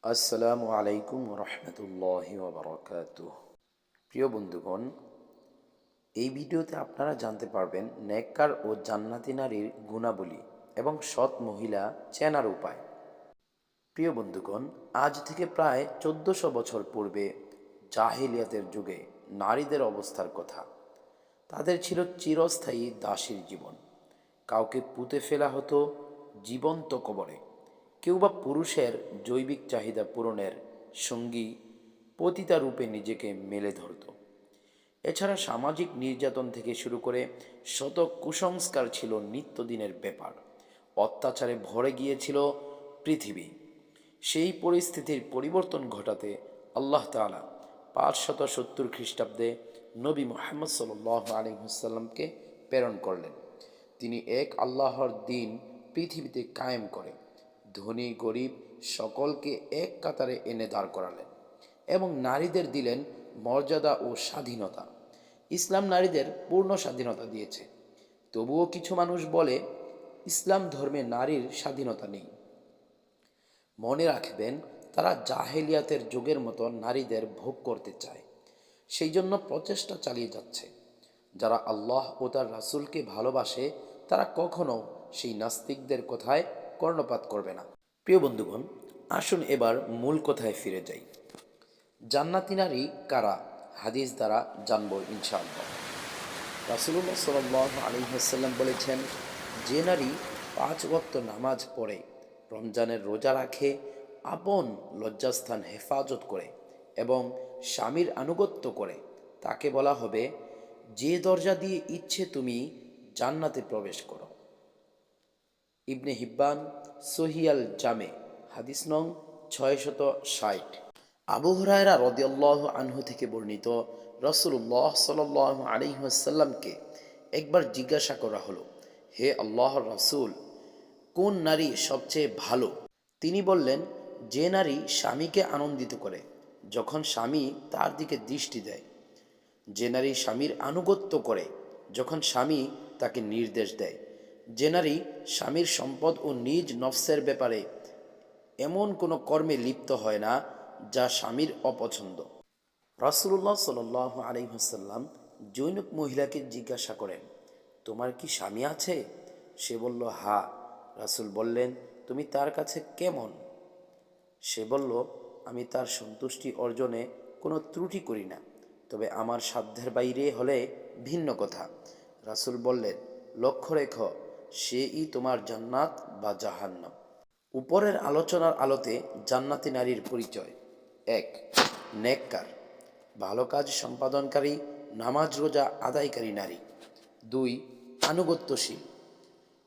আসসালামু আলাইকুম রহমতুল্লাহি ওবরাকাতুহ। প্রিয় বন্ধুগণ, এই ভিডিওতে আপনারা জানতে পারবেন নেককার ও জান্নাতি নারীর গুণাবলী এবং সৎ মহিলা চেনার উপায়। প্রিয় বন্ধুগণ, আজ থেকে প্রায় 1400 বছর পূর্বে জাহিলিয়াতের যুগে নারীদের অবস্থার কথা। তাদের ছিল চিরস্থায়ী দাসীর জীবন। কাউকে পুঁতে ফেলা হতো জীবন্ত কবরে, কেউ বা পুরুষের জৈবিক চাহিদা পূরণের সঙ্গী পতিতা রূপে নিজেকে মেলে ধরত। এছাড়া সামাজিক নির্যাতন থেকে শুরু করে শত কুসংস্কার ছিল নিত্যদিনের ব্যাপার। অত্যাচারে ভরে গিয়েছিল পৃথিবী। সেই পরিস্থিতির পরিবর্তন ঘটাতে আল্লাহ তাআলা 570 খ্রিস্টাব্দে নবী মুহাম্মদ সাল্লাল্লাহু আলাইহি ওয়াসাল্লামকে প্রেরণ করলেন। তিনি এক আল্লাহর দিন পৃথিবীতে কায়েম করে ধনী গরিব সকলকে এক কাতারে এনে দাঁড় করালেন এবং নারীদের দিলেন মর্যাদা ও স্বাধীনতা। ইসলাম নারীদের পূর্ণ স্বাধীনতা দিয়েছে। তবুও কিছু মানুষ বলে ইসলাম ধর্মে নারীর স্বাধীনতা নেই। মনে রাখবেন, তারা জাহেলিয়াতের যুগের মতো নারীদের ভোগ করতে চায়, সেই জন্য প্রচেষ্টা চালিয়ে যাচ্ছে। যারা আল্লাহ ও তার রাসূলকে ভালোবাসে তারা কখনো সেই নাস্তিকদের কথায় কর্ণপাত করবে না। প্রিয় বন্ধুগণ, আসুন এবার মূল কথায় ফিরে যাই। জান্নাতি নারী কারা, হাদিস দ্বারা জানব ইনশাআল্লাহ। রাসূলুল্লাহ সাল্লাল্লাহু আলাইহি ওয়াসাল্লাম বলেছেন, যে নারী 5 ওয়াক্ত নামাজ পড়ে, রমজানের রোজা রাখে, আপন লজ্জাস্থান হেফাজত করে এবং স্বামীর আনুগত্য করে, তাকে বলা হবে, যে দরজা দিয়ে ইচ্ছে তুমি জান্নাতে প্রবেশ করো। ইবনে হিব্বান সহিয়াল জামে, হাদিস নং 660। আবু হুরায়রা রাদিয়াল্লাহু আনহু থেকে বর্ণিত, রাসূলুল্লাহ সাল্লাল্লাহু আলাইহি ওয়াসাল্লামকে একবার জিজ্ঞাসা করা হলো, হে আল্লাহর রাসূল, কোন নারী সবচেয়ে ভালো? তিনি বললেন, যে নারী স্বামীকে আনন্দিত করে যখন স্বামী তার দিকে দৃষ্টি দেয়, যে নারী স্বামীর আনুগত্য করে যখন স্বামী তাকে নির্দেশ দেয়, যে নারী স্বামীর সম্পদ ও নিজ নফসের ব্যাপারে এমন কোনো কর্মে লিপ্ত হয় না যা স্বামীর অপছন্দ। রাসূলুল্লাহ সাল্লাল্লাহু আলাইহি ওয়াসাল্লাম জৈনক মহিলাকে জিজ্ঞাসা করেন, তোমার কি স্বামী আছে? সে বলল, হ্যাঁ। রাসূল বললেন, তুমি তার কাছে কেমন? সে বলল, আমি তার সন্তুষ্টি অর্জনে কোনো ত্রুটি করি না, তবে আমার সাধ্যের বাইরে হলে ভিন্ন কথা। রাসূল বললেন, লক্ষ্য রেখো, সেই তোমার জান্নাত বা জাহান্নাম। উপরের আলোচনার আলোতে জান্নাতি নারীর পরিচয়: 1. নেককার, ভালো কাজ সম্পাদনকারী, নামাজ রোজা আদায়কারী নারী। 2. আনুগত্যশীল,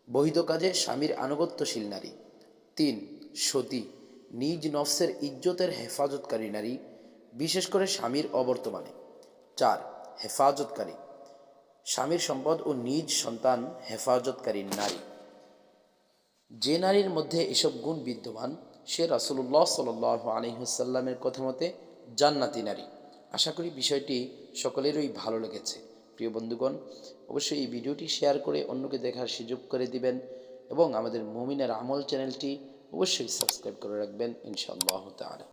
বৈধ কাজে স্বামীর আনুগত্যশীল নারী। 3. সতী, নিজ নফসের ইজ্জতের হেফাজতকারী নারী, বিশেষ করে স্বামীর অবর্তমানে। 4. হেফাজতকারী, স্বামীর সম্পদ ও নিজ সন্তান হেফাজতকারী নারী। যে নারীর মধ্যে এসব গুণ বিদ্যমান সে রাসূলুল্লাহ সাল্লাল্লাহু আলাইহি ওয়াসাল্লামের কথা মতে জান্নাতি নারী। আশা করি বিষয়টি সকলেরই ভালো লেগেছে। প্রিয় বন্ধুগণ, অবশ্যই এই ভিডিওটি শেয়ার করে অন্যকে দেখার সুযোগ করে দিবেন এবং আমাদের মুমিনের আমল চ্যানেলটি অবশ্যই সাবস্ক্রাইব করে রাখবেন ইনশাআল্লাহ তাআলা।